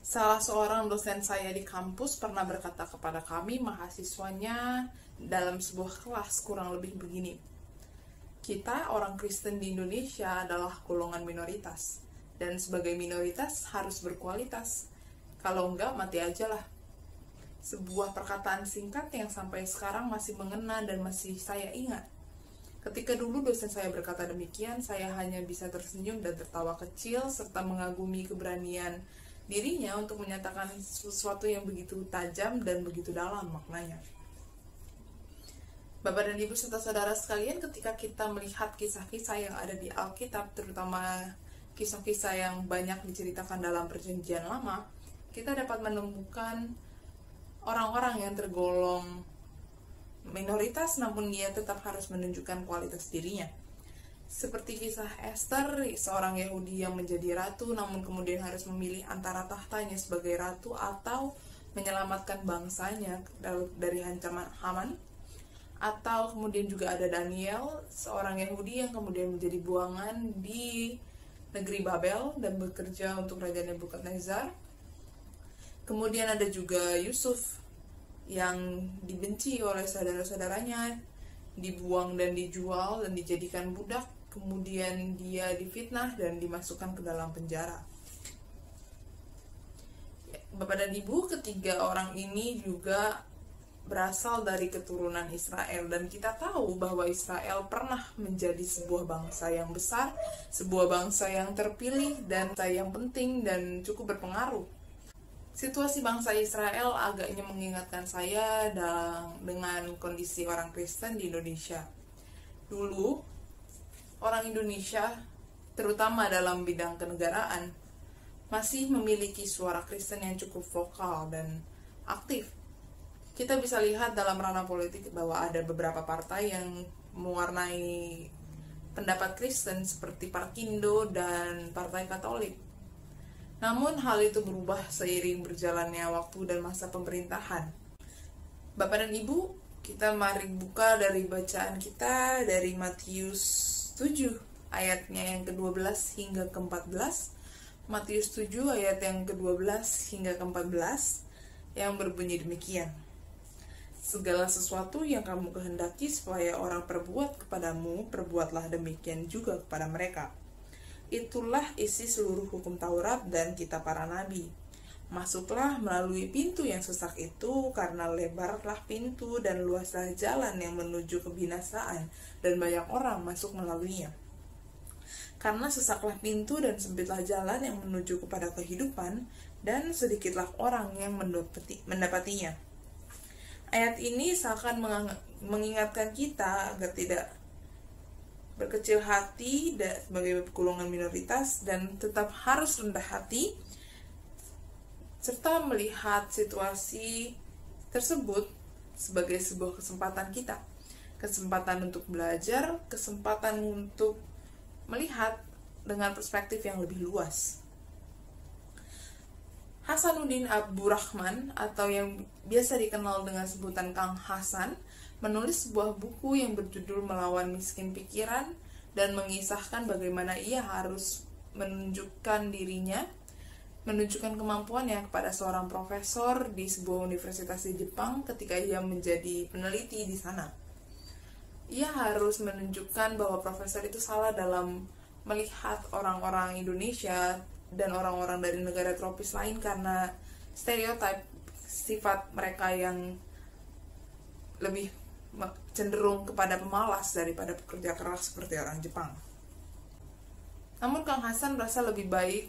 Salah seorang dosen saya di kampus pernah berkata kepada kami mahasiswanya dalam sebuah kelas kurang lebih begini. Kita orang Kristen di Indonesia adalah golongan minoritas, dan sebagai minoritas harus berkualitas. Kalau enggak, mati aja lah. Sebuah perkataan singkat yang sampai sekarang masih mengena dan masih saya ingat. Ketika dulu dosen saya berkata demikian, saya hanya bisa tersenyum dan tertawa kecil serta mengagumi keberanian dirinya untuk menyatakan sesuatu yang begitu tajam dan begitu dalam maknanya. Bapak dan Ibu serta saudara sekalian, ketika kita melihat kisah-kisah yang ada di Alkitab, terutama kisah-kisah yang banyak diceritakan dalam Perjanjian Lama, kita dapat menemukan orang-orang yang tergolong minoritas namun dia tetap harus menunjukkan kualitas dirinya. Seperti kisah Esther, seorang Yahudi yang menjadi ratu namun kemudian harus memilih antara tahtanya sebagai ratu atau menyelamatkan bangsanya dari ancaman Haman. Atau kemudian juga ada Daniel, seorang Yahudi yang kemudian menjadi buangan di negeri Babel dan bekerja untuk Raja Nebukadnezar. Kemudian ada juga Yusuf yang dibenci oleh saudara-saudaranya, dibuang dan dijual dan dijadikan budak, kemudian dia difitnah dan dimasukkan ke dalam penjara. Bapak dan Ibu, ketiga orang ini juga berasal dari keturunan Israel, dan kita tahu bahwa Israel pernah menjadi sebuah bangsa yang besar, sebuah bangsa yang terpilih dan yang penting dan cukup berpengaruh. Situasi bangsa Israel agaknya mengingatkan saya dengan kondisi orang Kristen di Indonesia. Dulu, orang Indonesia, terutama dalam bidang kenegaraan, masih memiliki suara Kristen yang cukup vokal dan aktif. Kita bisa lihat dalam ranah politik bahwa ada beberapa partai yang mewarnai pendapat Kristen seperti Parkindo dan Partai Katolik. Namun hal itu berubah seiring berjalannya waktu dan masa pemerintahan. Bapak dan Ibu, kita mari buka dari bacaan kita dari Matius 7 ayatnya yang ke-12 hingga ke-14. Matius 7 ayat yang ke-12 hingga ke-14 yang berbunyi demikian. Segala sesuatu yang kamu kehendaki supaya orang perbuat kepadamu, perbuatlah demikian juga kepada mereka. Itulah isi seluruh hukum Taurat dan kitab para nabi. Masuklah melalui pintu yang sesak itu, karena lebarlah pintu dan luaslah jalan yang menuju kebinasaan, dan banyak orang masuk melaluinya. Karena sesaklah pintu dan sempitlah jalan yang menuju kepada kehidupan, dan sedikitlah orang yang mendapatinya. Ayat ini seakan mengingatkan kita agar tidak berkecil hati sebagai golongan minoritas dan tetap harus rendah hati, serta melihat situasi tersebut sebagai sebuah kesempatan kita. Kesempatan untuk belajar, kesempatan untuk melihat dengan perspektif yang lebih luas. Hasanuddin Abdurrahman, atau yang biasa dikenal dengan sebutan Kang Hasan, menulis sebuah buku yang berjudul Melawan Miskin Pikiran dan mengisahkan bagaimana ia harus menunjukkan dirinya, menunjukkan kemampuannya kepada seorang profesor di sebuah universitas di Jepang ketika ia menjadi peneliti di sana. Ia harus menunjukkan bahwa profesor itu salah dalam melihat orang-orang Indonesia dan orang-orang dari negara tropis lain karena stereotip sifat mereka yang lebih cenderung kepada pemalas daripada pekerja keras seperti orang Jepang. Namun Kang Hasan merasa lebih baik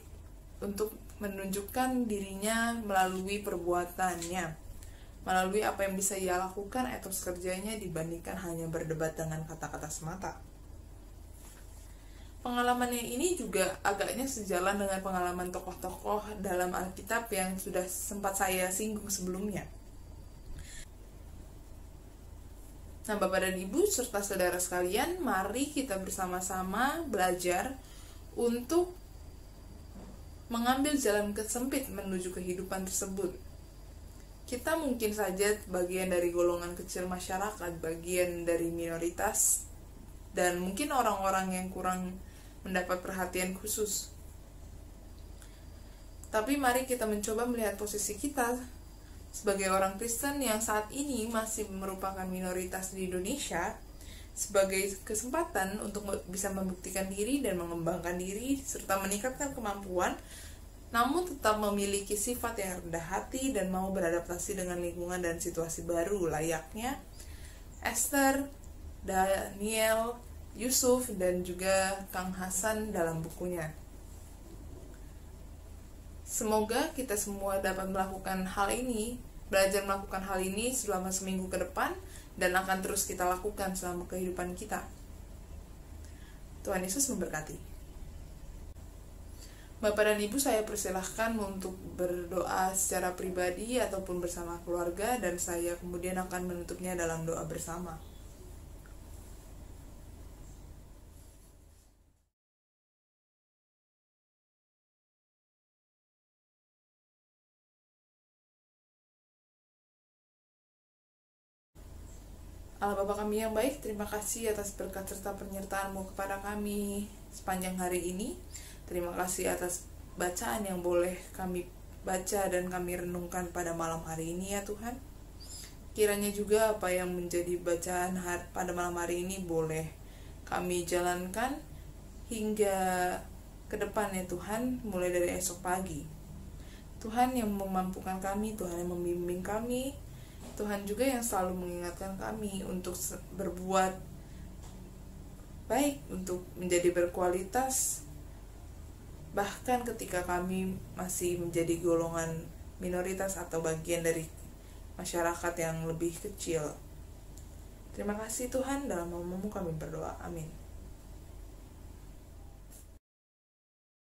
untuk menunjukkan dirinya melalui perbuatannya, melalui apa yang bisa ia lakukan etos kerjanya dibandingkan hanya berdebat dengan kata-kata semata. Pengalamannya ini juga agaknya sejalan dengan pengalaman tokoh-tokoh dalam Alkitab yang sudah sempat saya singgung sebelumnya. Nah, Bapak dan Ibu serta saudara sekalian, mari kita bersama-sama belajar untuk mengambil jalan sempit menuju kehidupan tersebut. Kita mungkin saja bagian dari golongan kecil masyarakat, bagian dari minoritas, dan mungkin orang-orang yang kurang mendapat perhatian khusus. Tapi mari kita mencoba melihat posisi kita sebagai orang Kristen yang saat ini masih merupakan minoritas di Indonesia, sebagai kesempatan untuk bisa membuktikan diri dan mengembangkan diri serta meningkatkan kemampuan, namun tetap memiliki sifat yang rendah hati dan mau beradaptasi dengan lingkungan dan situasi baru, layaknya Esther, Daniel, Yusuf, dan juga Kang Hasan dalam bukunya. Semoga kita semua dapat melakukan hal ini, belajar melakukan hal ini selama seminggu ke depan, dan akan terus kita lakukan selama kehidupan kita. Tuhan Yesus memberkati. Bapak dan Ibu, saya persilahkan untuk berdoa secara pribadi ataupun bersama keluarga, dan saya kemudian akan menutupnya dalam doa bersama. Allah Bapa kami yang baik, terima kasih atas berkat serta penyertaan-Mu kepada kami sepanjang hari ini. Terima kasih atas bacaan yang boleh kami baca dan kami renungkan pada malam hari ini ya Tuhan. Kiranya juga apa yang menjadi bacaan pada malam hari ini boleh kami jalankan hingga ke depan ya Tuhan, mulai dari esok pagi. Tuhan yang memampukan kami, Tuhan yang membimbing kami, Tuhan juga yang selalu mengingatkan kami untuk berbuat baik, untuk menjadi berkualitas, bahkan ketika kami masih menjadi golongan minoritas atau bagian dari masyarakat yang lebih kecil. Terima kasih Tuhan, dalam nama-Mu kami berdoa. Amin.